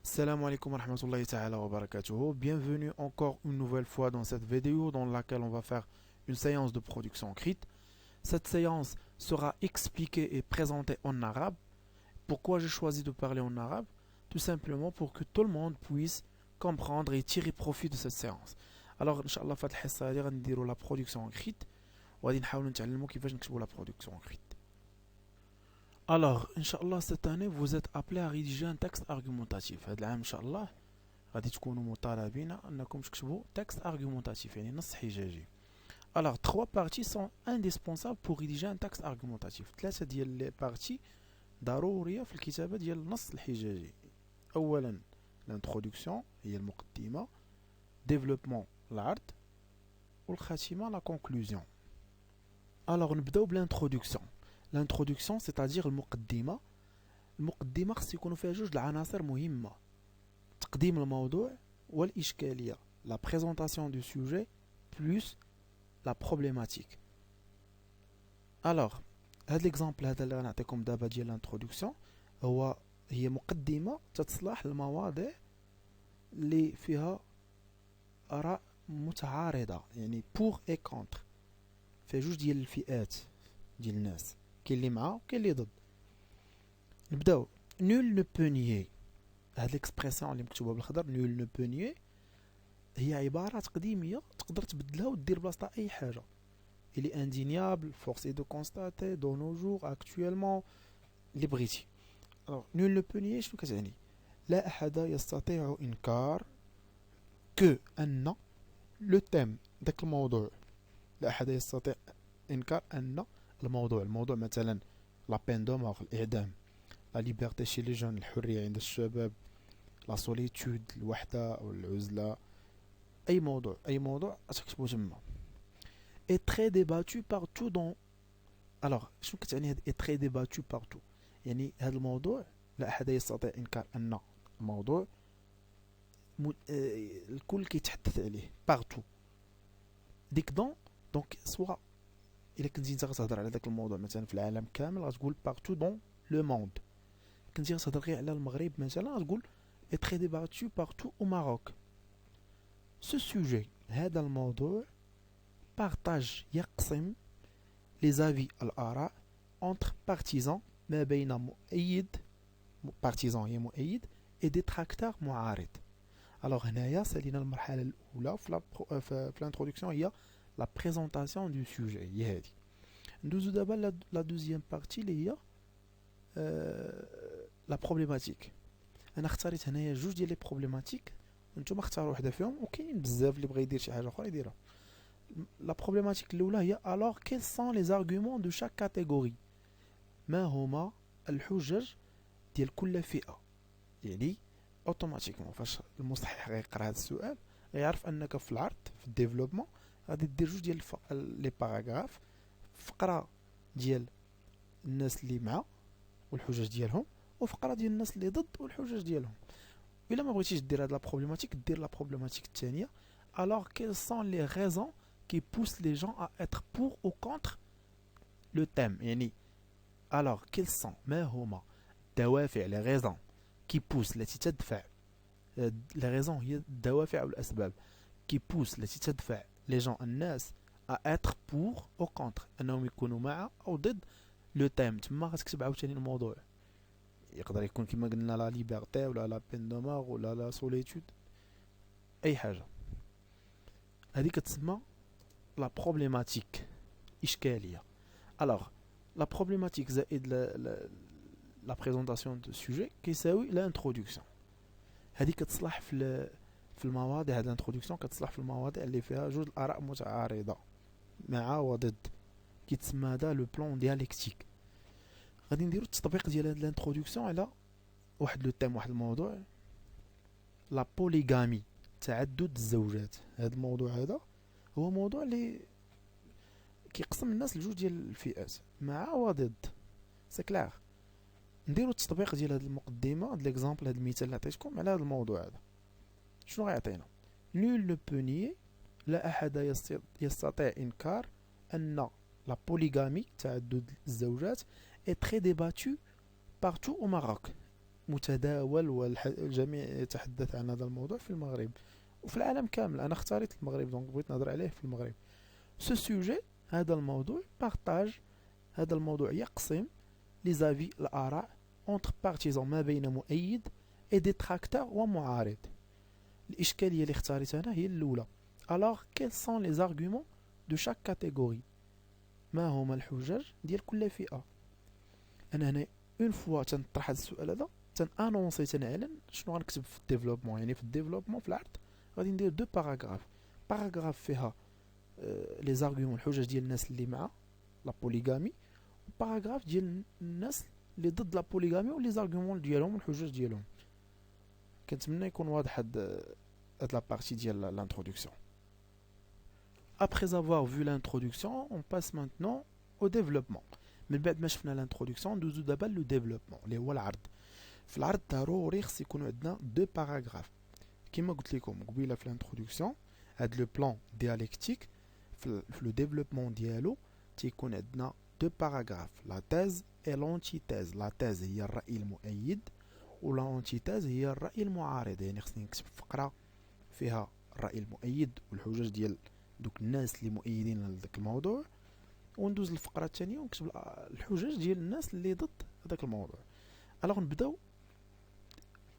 Salam alaikum wa rahmatullahi ta'ala wa barakatuhu. Bienvenue encore une nouvelle fois dans cette vidéo dans laquelle on va faire une séance de production écrite. Cette séance sera expliquée et présentée en arabe. Pourquoi j'ai choisi de parler en arabe? Tout simplement pour que tout le monde puisse comprendre et tirer profit de cette séance. Alors, Inch'Allah, في هذه الحصة هذه غنديروا la production écrite وغادي نحاولوا نتعلموا كيفاش نكتبوا la production écrite. Alors, Inch'Allah, cette année, vous êtes appelé à rédiger un texte argumentatif. هذا العام Inch'Allah غادي تكونوا مطالبين انكم تكتبوا texte argumentatif يعني نص حجاجي. Alors, trois parties sont indispensables pour rédiger un texte argumentatif. ثلاثة ديال لي بارتي ضرورية في الكتابة ديال النص الحجاجي. أولا l'introduction هي المقدمة، développement العرض، والخاتمة la conclusion. Alors, نبداو بالintroduction. L'introduction c'est-à-dire المقدمة. المقدمة خص يكونوا فيها جوج العناصر مهمة: تقديم الموضوع والإشكالية، la présentation du sujet plus la problématique. Alors, هذا l'exemple هذا اللي غنعطيكم دابا ديال l'introduction هي مقدمة تتصلح المواضيع اللي فيها آراء متعارضة، يعني pour et contre، فيها جوج ديال الفئات ديال الناس، كاين اللي مع وكاين اللي ضد. نبداو. nul ne peut nier. هاد الاكسبرسيون اللي مكتوبه بالخضر nul ne peut nier هي عبارة تقديمية تقدر تبدلها ودير بلاصتها أي حاجة. Il est indéniable, force est de constater, de nos jours, actuellement, اللي بغيتي. Alors, nul ne peut nier شنو كتعني؟ لا أحد يستطيع إنكار que أن le thème داك الموضوع، لا أحد يستطيع إنكار أن الموضوع مثلا la peine de mort الإعدام، la liberté chez les jeunes الحرية عند الشباب، la solitude الوحدة أو العزلة، أي موضوع تكتبو تما. est très débattu partout dans. alors شنو كتعني هاد est très débattu partout؟ يعني هذا الموضوع لا أحد يستطيع إنكار أن الموضوع الكل كيتحدث عليه partout. ديك دونك سوا إلا كنتي انت غتهضر على داك الموضوع مثلا في العالم كامل غتقول partout dans le monde. كنتي غتهضر غير على المغرب مثلا غتقول est très débattu partout au Maroc. ce sujet هذا الموضوع partage يقسم les avis الآراء entre partisans ما بين مؤيد partisans هي مؤيد et détracteurs معارض. alors هنايا سالينا المرحلة الأولى في l'introduction هي la présentation du sujet هي هادي. ندوزو دابا la deuxième partie اللي هي la problématique. انا اختاريت هنايا جوج ديال لي بروبليماتيك وانتم اختاروا وحده فيهم، وكاين بزاف اللي بغى يدير شي حاجه اخرى يديرها. لا بروبليماتيك الاولى هي alors quels sont les arguments de chaque catégorie؟ ما هما الحجج ديال كل فئه؟ يعني اوتوماتيكمون فاش المصحح غيقرا هذا السؤال غيعرف انك في العرض في الديفلوبمون غادي دير جوج ديال لي باراغراف، فقره ديال الناس اللي مع والحجج ديالهم، وفقره ديال الناس اللي ضد والحجج ديالهم. الا ما بغيتيش دير هاد لا بروبليماتيك دير لا بروبليماتيك الثانيه alors quelles sont les raisons qui poussent les gens à être pour ou contre le thème؟ يعني alors quelles sont ما هما الدوافع les raisons qui poussent التي تدفع les raisons هي الدوافع او الاسباب qui poussent التي تدفع les gens الناس à être pour ou contre انهم يكونوا مع او ضد لو تيم. تما غتكتب عاوتاني الموضوع، يقدر يكون كما قلنا لا ليبرتي ولا لا بين دو مور ولا لا سوليتود، اي حاجه. هذه كتسمى لا بروبليماتيك اشكاليه. الوغ لا بروبليماتيك زائد لا بريزونطاسيون دو سوجي كيساوي لانتروداكسيون. هذه كتصلح في المواضيع، هذه الانتروداكسيون كتصلح في المواضيع اللي فيها جوج الاراء متعارضه مع وضد، كيتسمى هذا لو بلان ديالكتيك. غادي نديرو التطبيق ديال هاد الانتروداكسيون على واحد لو تيم، واحد الموضوع لا بوليغامي، تعدد الزوجات. هذا الموضوع هذا هو موضوع اللي كيقسم الناس لجوج ديال الفئات مع وضد، سي كلير. نديرو التطبيق ديال هاد المقدمه، هاد ليكزامبل، هاد المثال اللي عطيتكم على هاد الموضوع هذا. شنو غيعطينا؟ nul ne peut nier، لا احد يستطيع انكار ان لا بوليغامي، تعدد الزوجات، est très débattu partout au Maroc. متداول والجميع يتحدث عن هذا الموضوع في المغرب وفي العالم كامل. انا اختاريت المغرب دونك بغيت نهضر عليه في المغرب. سو سوجي، هذا الموضوع بارطاج، هذا الموضوع يقسم لي زافي الاراء اونتر بارتيزون ما بين مؤيد اي ديتراكتور ومعارض. الاشكاليه اللي اختاريتها انا هي الاولى. alors quels sont les arguments de chaque catégorie؟ ما هما الحجج ديال كل فئه؟ انا هنا اون فوا تنطرح هذا السؤال هذا تنانونسي تنعلن شنو غنكتب في الديفلوبمون. يعني في الديفلوبمون في العرض غادي ندير دو باراغراف فيها لي زارغومون الحجج ديال الناس اللي مع لا بوليغامي، باراغراف ديال الناس اللي ضد لا بوليغامي ولي زارغومون ديالهم والحجج ديالهم. كنتمنى يكون واضح هاد لا بارتي ديال لانتروداكسيون. Après avoir vu l'introduction, on passe maintenant au développement. من بعد ما شفنا الانتروداكسيون ندوزو دابا لو ديفلوبمون اللي هو العرض. في العرض ضروري خص يكونوا عندنا دو باراغراف كما قلت لكم قبيله في الانتروداكسيون. هاد لو بلان دياليكتيك في لو ديفلوبمون ديالو تيكون عندنا دو باراغراف، لا تيز اي لونتي تيز. لا تيز هي الراي المؤيد ولا لونتي تيز هي الراي المعارض. يعني خصني نكتب فقره فيها الراي المؤيد والحجج ديال دوك الناس اللي مؤيدين لذاك الموضوع، وندوز الفقره الثانيه ونكتب الحجج ديال الناس اللي ضد هذاك الموضوع. الوغ نبداو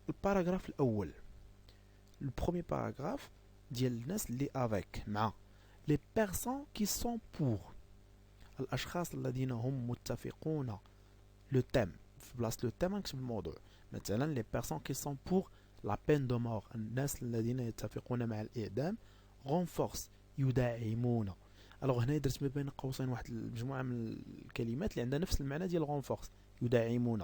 الباراغراف الاول. لو بروميي باراغراف ديال الناس اللي افيك مع لي بيرسون كي سون بور، الاشخاص الذين هم متفقون. لو تيم في بلاصه لو تيم نكتب الموضوع، مثلا لي بيرسون كي سون بور لا بين دو مور، الناس الذين يتفقون مع الاعدام. رونفورس يدعمون. الوغ هنا درت ما بين قوسين واحد المجموعه من الكلمات اللي عندها نفس المعنى ديال رونفورس يدعمون.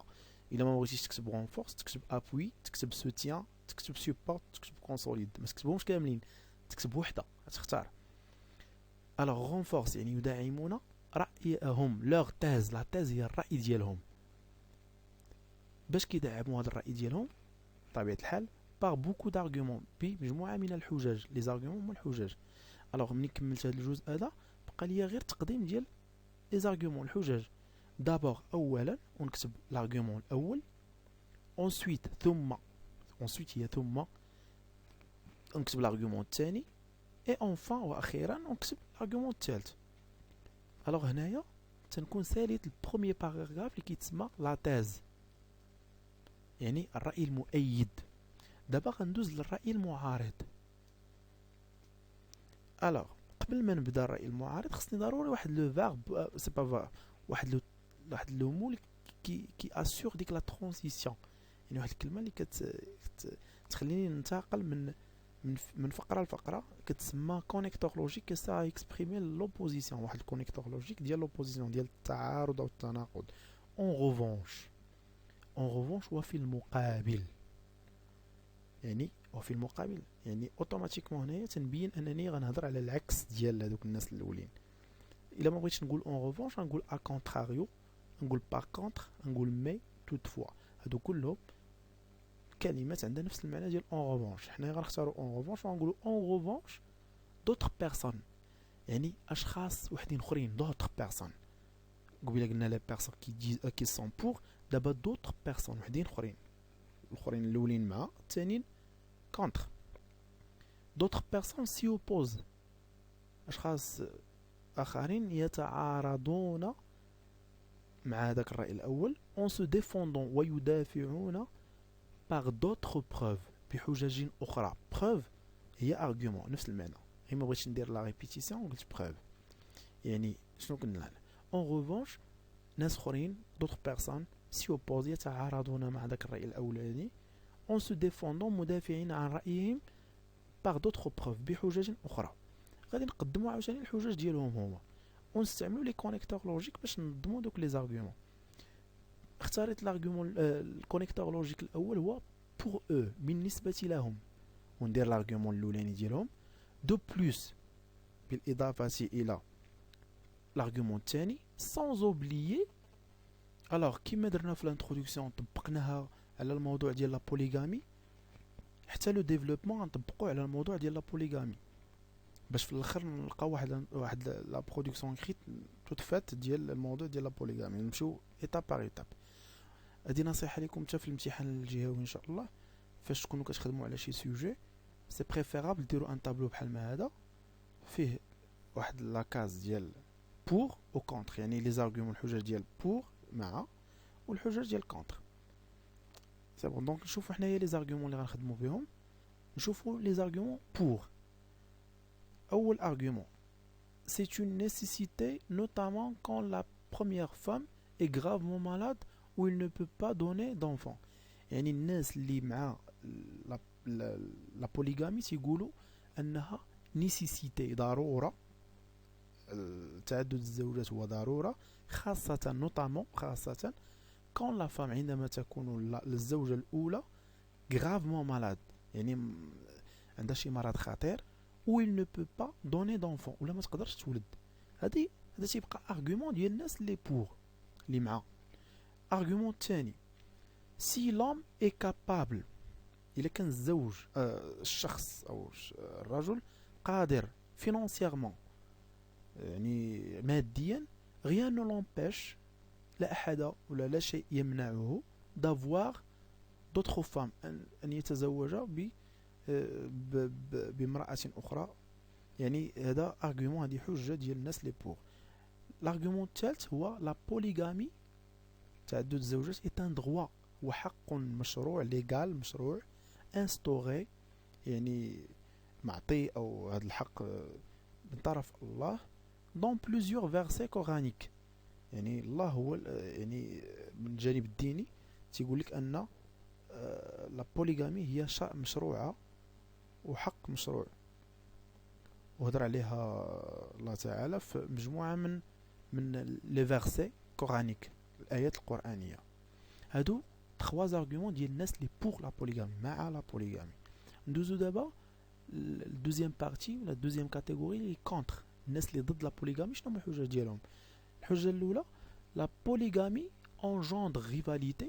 الا ما بغيتيش تكتب رونفورس تكتب ابوي، تكتب سوتيان، تكتب سوبورت، تكتب كونسوليد. ما تكتبهمش كاملين، تكتب وحده تختار. الوغ رونفورس يعني يدعمون رايهم، لوغ تاز. لا تاز هي الراي ديالهم. باش كيدعموا هذا الراي ديالهم بطبيعه الحال باغ بوكو دارغومون، بمجموعه من الحجج. لي زارغومون هما الحجج. الوغ ملي كملت هذا الجزء هذا بقى ليا غير تقديم ديال لي زارغومون الحجج. دابور اولا ونكتب لارغومون الاول، اونسويت ثم، اونسويت هي ثم، نكتب لارغومون الثاني، اي اونفان واخيرا نكتب لارغومون الثالث. الوغ هنايا تنكون ساليت البروميي باراغراف اللي كيتسمى لا تيز، يعني الراي المؤيد. دابا غندوز للراي المعارض. الوغ قبل ما نبدا الراي المعارض خصني ضروري واحد لو فيرب، سي با فيرب، واحد لو مو كي اسور ديك لا ترانزيسيون. يعني واحد الكلمه اللي تخليني ننتقل من فقره لفقره، كتسمى كونيكتور لوجيك كي سا اكسبريمي لوبوزيسيون. واحد الكونيكتور لوجيك ديال لوبوزيسيون ديال التعارض او التناقض. اون ريفونش وفي المقابل، يعني وفي المقابل يعني اوتوماتيكمون هنايا تنبين انني غنهضر على العكس ديال هذوك الناس الاولين. الا ما بغيتش نقول اون ريفونش غنقول ا كونتراريو، نقول با كونتر، نقول مي توت فوا. هادو كلهم كلمات عندها نفس المعنى ديال اون ريفونش. حنا غنختاروا اون ريفونش وغنقولوا اون ريفونش دوطر بيرسون، يعني اشخاص وحدين اخرين. دوطر بيرسون قبيله قلنا لي بيرسون كي سون بور، دابا دوطر بيرسون وحدين اخرين. الاخرين الاولين مع الثانيين كونتر. دوطر بيرسون سي اوبوز، اشخاص اخرين يتعارضون مع هذاك الراي الاول. اون سو ديفوندون ويدافعون باغ دوطر بروف، بحجج اخرى. بروف هي ارغومون نفس المعنى، هي ما بغيتش ندير لا ريبيتيسيون قلت بروف. يعني شنو قلنا هنا؟ اون ريفونش ناس اخرين دوطر بيرسون سي اوبوز يتعارضون مع ذاك الراي الاولاني. اون سو ديفوندون مدافعين عن رايهم باغ دوطر بروف بحجج اخرى. غادي نقدموا عاوتاني الحجج ديالهم هما، ونستعملوا لي كونيكتور لوجيك باش ننظموا دوك لي زارغومون. اختاريت لارغومون الكونيكتور لوجيك الاول هو بور او، بالنسبه لهم، وندير لارغومون الاولاني ديالهم دو بلوس بالاضافه الى لارغومون الثاني سانز اوبليي. الوغ كيما درنا في الانتروداكسيون طبقناها على الموضوع ديال لا بوليغامي، حتى لو ديفلوبمون غنطبقوه على الموضوع ديال لا بوليغامي، باش في الاخر نلقاو واحد لا برودكسيون كريت توت فات ديال الموضوع ديال لا بوليغامي. نمشيو ايتاب باغ ايتاب. هذه نصيحه لكم حتى في الامتحان الجهوي ان شاء الله. فاش تكونوا كتخدموا على شي سوجي سي بريفيرابل ديروا ان طابلو بحال ما هذا فيه واحد لاكاز ديال بور او كونتر، يعني لي زارغومون الحجج ديال بور مع والحجج ديال كونتر. سي بون. دونك نشوفوا حنايا لي زارغومون اللي غنخدموا بهم. نشوفوا لي زارغومون بور. اول ارغومون c'est une nécessité notamment quand la première femme est gravement malade ou il ne peut pas donner d'enfant. يعني الناس اللي مع لا بوليغامي تيقولوا انها نيسيسيتي، ضروره. تعدد الزوجات هو ضروره، خاصه نوتامون خاصه كون لا فام عندما تكون الزوجه الاولى gravement malade، يعني عندها شي مرض خطير، ou il ne peut pas donner d'enfant، ولا ما تقدرش تولد. هذا تيبقى ارغومون ديال الناس اللي بور اللي مع. ارغومون الثاني si l'homme est capable، إلا كان الزوج الشخص أو الرجل قادر financièrement يعني ماديا، rien ne l'empêche، لا أحد ولا لا شيء يمنعه d'avoir d'autres femmes، أن يتزوج بامرأة أخرى. يعني هذا argument، هذه حجة ديال الناس لي بور. l'argument الثالث هو لا بوليغامي، تعدد الزوجات est un droit، هو حق مشروع ليغال مشروع instauré، يعني معطي أو هذا الحق من طرف الله dans plusieurs versets coraniques. يعني الله هو يعني من الجانب الديني تيقول لك أن لا بوليغامي هي مشروعة وحق مشروع، وهضر عليها الله تعالى في مجموعة من لي فيرسي كورانيك، الآيات القرآنية. هادو 3 arguments ديال الناس اللي بور لا بوليغامي، مع لا بوليغامي. ندوزو دابا الدوزيام بارتي ولا الدوزيام كاتيجوري اللي كونتر، الناس اللي ضد لا بوليغامي. شنو هما الحجج ديالهم؟ الحجة الأولى لا بوليغامي engendre rivalité،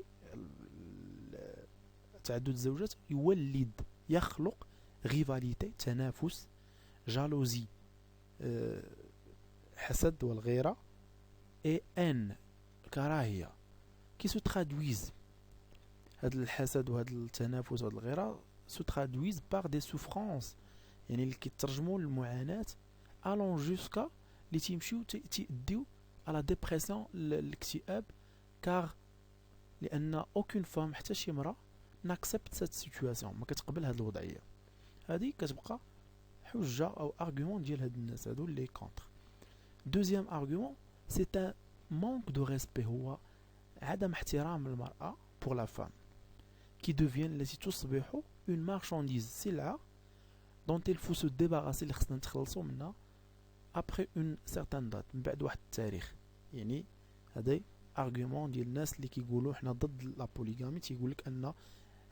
تعدد الزوجات يولد يخلق rivalité تنافس، جالوزي حسد والغيرة، et haine كراهية، كي سو ترادويز هاد الحسد وهاد التنافس وهاد الغيرة سو ترادويز بار دي سوفرانس، يعني اللي كيترجموا للمعاناة الون جوسكا اللي تيمشيو تيديو على ديبرسيون الاكتئاب، كار لان اوكين فام حتى شي مرة ناكسبت سات سيتوياسيون، ما كتقبل هاد الوضعية. هادي كتبقى حجة او ارغومون ديال هاد الناس هادو اللي كونتر. دوزيام ارغومون سي ان مانك دو ريسبي، هو عدم احترام المرأة pour la femme qui devient التي تصبح une marchandise، سلعة dont il faut se débarrasser، اللي خصنا نتخلصوا منها après une certaine date، من بعد واحد التاريخ. يعني هذا argument ديال الناس اللي كيقولوا حنا ضد لا بوليغامي، تيقول لك ان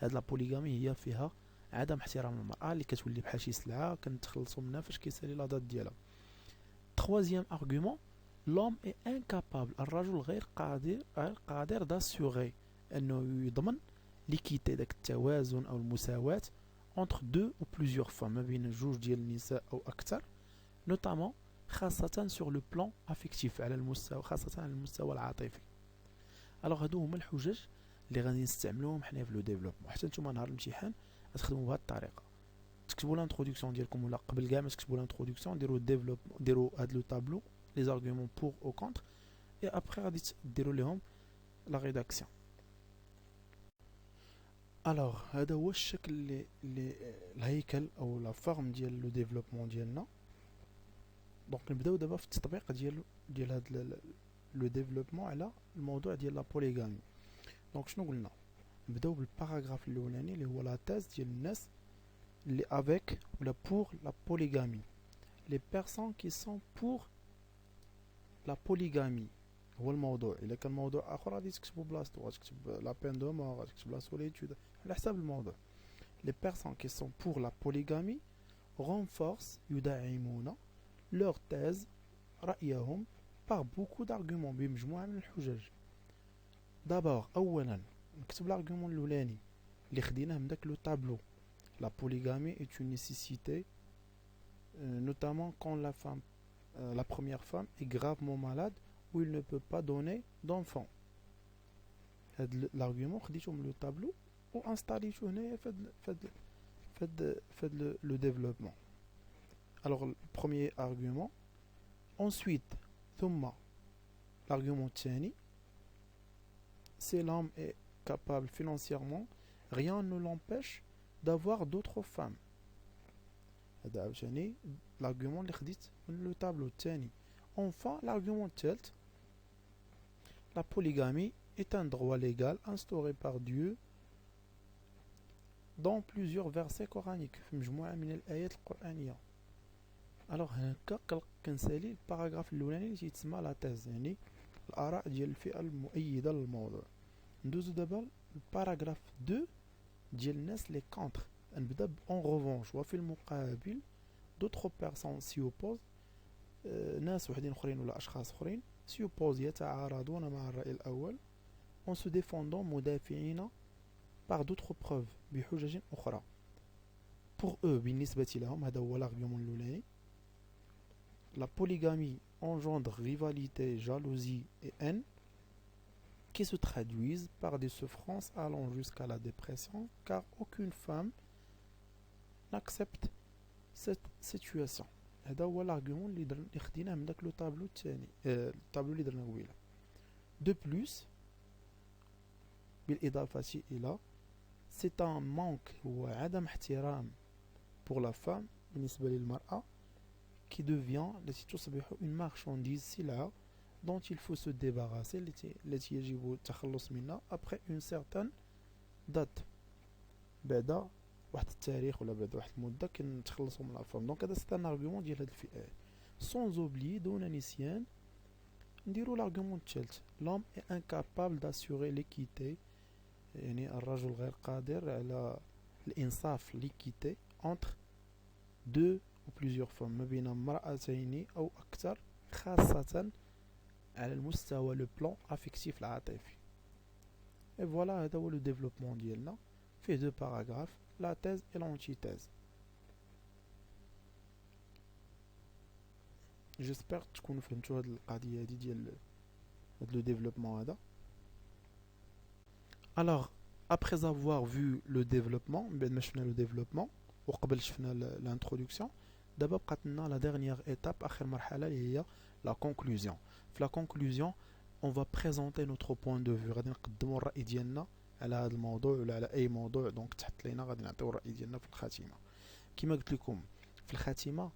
هاد لا بوليغامي هي فيها عدم احترام المرأة اللي كتولي بحال شي سلعة كنتخلصوا منها فاش كيسالي لا دات ديالها. troisième argument l'homme est incapable، الرجل غير قادر d'assurer انه يضمن ليكيتي، داك التوازن او المساواة entre deux ou plusieurs femmes، ما بين جوج ديال النساء او اكثر، notamment خاصة sur le plan affectif، على المستوى خاصة على المستوى العاطفي. الوغ هادو هما الحجج اللي غادي نستعملوهم حنا في لو ديفلوبمون. حتى نتوما نهار الامتحان غتخدموا بهاد الطريقة، تكتبوا لانتروداكسيون ديالكم، ولا قبل كاع ما تكتبوا لانتروداكسيون ديروا ديفلوبمون، ديروا هاد لو طابلو لي زارغومون بور او كونتر، اي ابري غادي ديروا لهم لا ريداكسيون. الوغ هذا هو الشكل اللي الهيكل او لا فورم ديال لو ديفلوبمون ديالنا. دونك نبداو دابا في التطبيق ديال هاد لو ديفلوبمون على الموضوع ديال لا بوليغامي. دونك شنو قلنا؟ نبداو بالباراغراف الاولاني اللي هو لا تيز ديال الناس اللي افيك ولا بور لا بوليغامي. لي بيرسون كي سون بور لا بوليغامي هو الموضوع. الا كان موضوع اخر غادي تكتبوا بلاصتو، غتكتب لا بين دو مور، غتكتب لا سوليتود على حساب الموضوع. لي بيرسون كي سون بور لا بوليغامي renforcent يدعمون leur thèse رأيهم par beaucoup d'arguments، بمجموعة من الحجج. دابور اولا نكتب الارغومون الاولاني اللي خديناه من داك لو طابلو. La polygamie est une nécessité, notamment quand la première femme est gravement malade ou il ne peut pas donner d'enfant. هاد l'argument خديته من لو طابلو و انستاليتو هنايا فهاد لو développement. Alors le premier argument, ensuite ثم l'argument الثاني, si l'homme est capable financièrement, rien ne l'empêche d'avoir d'autres femmes. هذا عاوتاني l'argument اللي خديت من لو طابلو الثاني. Enfin l'argument الثالث, la polygamie est un droit légal instauré par Dieu dans plusieurs versets coraniques في مجموعة من الآيات القرآنية. Alors هناك كنسالي الباراغراف الاولاني اللي تيتسمى لا تيز، يعني الآراء ديال الفئة المؤيدة للموضوع. ندوزو دابا الباراغراف 2 ديال الناس لي كونتر. نبدا en revanche وفي المقابل d'autres personnes s'y opposent، ناس وحدين اخرين ولا اشخاص اخرين s'y opposent يتعارضون مع الرأي الاول en se défendant مدافعين par d'autres preuves بحجج اخرى. pour eux بالنسبة لهم، هذا هو l'argument الاولاني، la polygamie engendre rivalité, jalousie et haine qui se traduisent par des souffrances allant jusqu'à la dépression, car aucune femme n'accepte cette situation. هذا هو l'argument اللي خديناه من داك لو طابلو الثاني، الطابلو اللي درنا قبيله. De plus, بالإضافة إلى، c'est un manque هو عدم احترام pour la femme بالنسبة للمرأة qui devient التي تصبح une marchandise سلعة dont il faut se débarrasser التي يجب التخلص منها après une certaine date، بعد واحد التاريخ ولا بعد واحد المدة كنتخلصوا من الفام. دونك هذا سيت ان ارغيومون ديال هاد الفئات. سون اوبلي دون نسيان نديرو الارغيومون الثالث، لوم اي انكابابل داسيوري ليكيتي، يعني الرجل غير قادر على الانصاف ليكيتي انتر دو و بليزيور فام، ما بين امرأتين او اكثر، خاصة على المستوى لو بلان افيكتيف العاطفي. اي فوالا هذا هو لو ديفلوبمون ديالنا، فيه دو باراغراف، لا thèse et l'antithèse. J'espère تكونوا فهمتوا هاد القضية هادي ديال هاد لو ديفلوبمون هذا. Alors après avoir vu le développement، من بعد ما شفنا لو ديفلوبمون وقبل شفنا l'introduction، دابا بقات لنا لا dernière étape، آخر مرحلة اللي هي la conclusion. في la conclusion on va présenter notre point de vue، غادي نقدموا الرأي ديالنا على هذا الموضوع ولا على اي موضوع. دونك تحت لينا غادي نعطيو الراي ديالنا في الخاتمه. كما قلت لكم في الخاتمه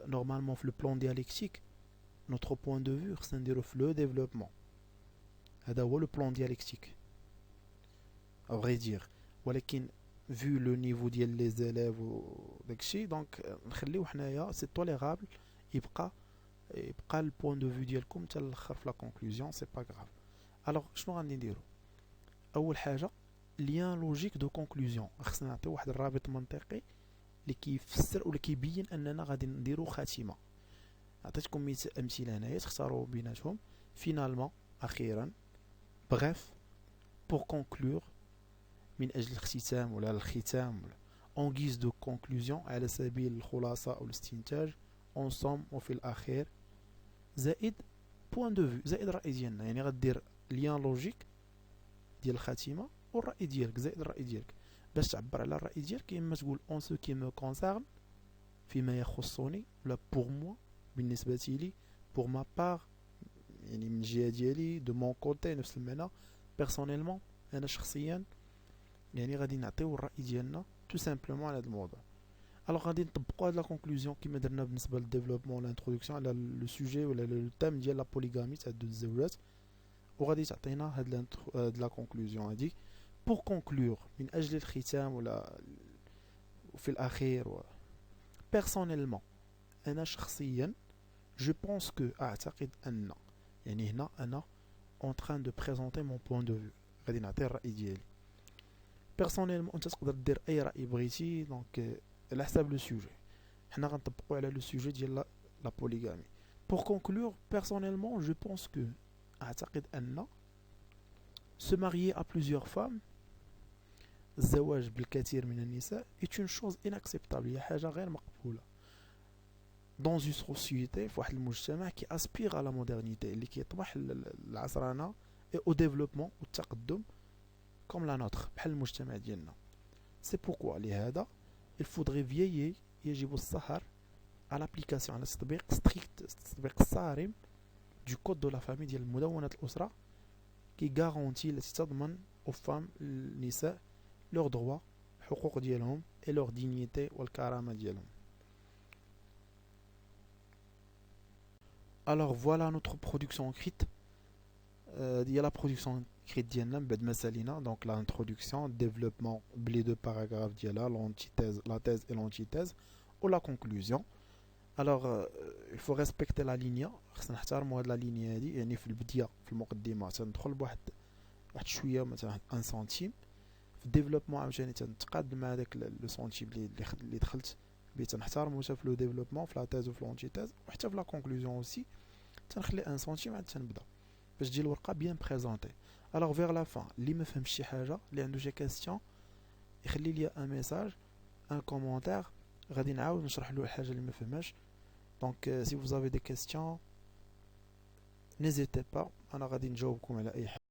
نورمالمون في لو بلان دياليكتيك نوتر بوين دو فيو خصنا نديرو في لو ديفلوبمون، هذا هو لو بلان دياليكتيك ا فري دير، ولكن فيو لو نيفو ديال لي زيليف وداكشي دونك نخليو حنايا سي طوليرابل يبقى البوين دو فيو ديالكم حتى الاخر في لا كونكلوزيون، سي با غراف. الوغ شنو غادي نديرو؟ اول حاجه ليان لوجيك دو كونكلوزيون، خصنا نعطيو واحد الرابط منطقي اللي كيفسر ولا كيبين اننا غادي نديرو خاتمه. عطيتكم امثله هنايا تختاروا بيناتهم. فينالمون اخيرا، بغيف، بور كونكلور، من اجل الختام ولا الختام، اون غيز دو كونكلوزيون، على سبيل الخلاصه او الاستنتاج، اون سوم وفي الاخير، زائد بوين دو فيو، زائد الراي ديالنا. يعني غدير ليان لوجيك ديال الخاتمه والراي ديالك زائد الراي ديالك باش تعبر على الراي ديالك. اما تقول اون سو كي مو كونسيرن، فيما يخصني، ولا بور موا بالنسبه لي، بور ما بار يعني من الجهه ديالي، دو مون كوتي نفس المعنى، بيرسونيلمون انا شخصيا، يعني غادي نعطيو الراي ديالنا تو سامبلومون على هذا الموضوع. الوغ غادي نطبقوا هاد لا كونكلوزيون كما درنا بالنسبه للديفلوبمون لانتروداكسيون على لو سوجي ولا لو تيم ديال لا بوليغامي تاع دوز الزوجات، وغادي تعطينا هاد لا كونكلوزيون هادي. بور كونكلور، من اجل الختام ولا في الاخير، بيرسونيلمون انا شخصيا جو بونس كو، اعتقد ان، يعني هنا انا اون تران دو بريزونتي مون بوين دو فيو، غادي نعطي الراي ديالي. بيرسونيلمون انت تقدر دير اي راي بغيتي، دونك على حساب لو سوجي، حنا غنطبقوا على لو سوجي ديال لا بوليغامي. بور كونكلور، بيرسونيلمون جو بونس كو، اعتقد ان se marier à plusieurs femmes، الزواج بالكثير من النساء، est une chose inacceptable، هي حاجة غير مقبولة. dans une société، في واحد المجتمع qui aspire à la modernité، اللي كيطمح للعصرنة et au développement والتقدم comme la nôtre بحال المجتمع ديالنا. C'est pourquoi لهذا il faudrait veiller يجب السهر à l'application على التطبيق strict التطبيق الصارم du code de la famille ديال مدونة الأسرة qui garantit التي تضمن aux femmes النساء leurs droits حقوق ديالهم et leur dignité والكرامة ديالهم. Alors voilà notre production écrite. Il y a la production écrite ديالنا بعد ما سالينا donc l'introduction, développement les deux paragraphes ديالها, l'antithèse, la thèse et l'antithèse ou la conclusion. Alors il faut respecter la ligne, خصنا نحترموا هاد لا لينيا هادي, يعني في البداية في المقدمة تندخل بواحد شوية مثلا 1 سنتيم, في الديفلوبمون عاوتاني تنتقاد مع داك لو سنتيم اللي دخلت بيه, تنحترمو حتى في لو ديفلوبمون في لا تيز وفي لونتيتيز وحتى في لا كونكلوزيون اوسي تنخلي 1 سنتيم عاد تنبدا باش تجي الورقه بيان بريزونطي. الوغ فيغ لا فان اللي ما فهمش شي حاجه, اللي عنده شي كاستيون يخلي لي ان ميساج ان كومونتير, غادي نعاود نشرح له الحاجه اللي ما فهمهاش. دونك سي vous avez des questions n'hésitez pas, انا غادي نجاوبكم على اي حاجه.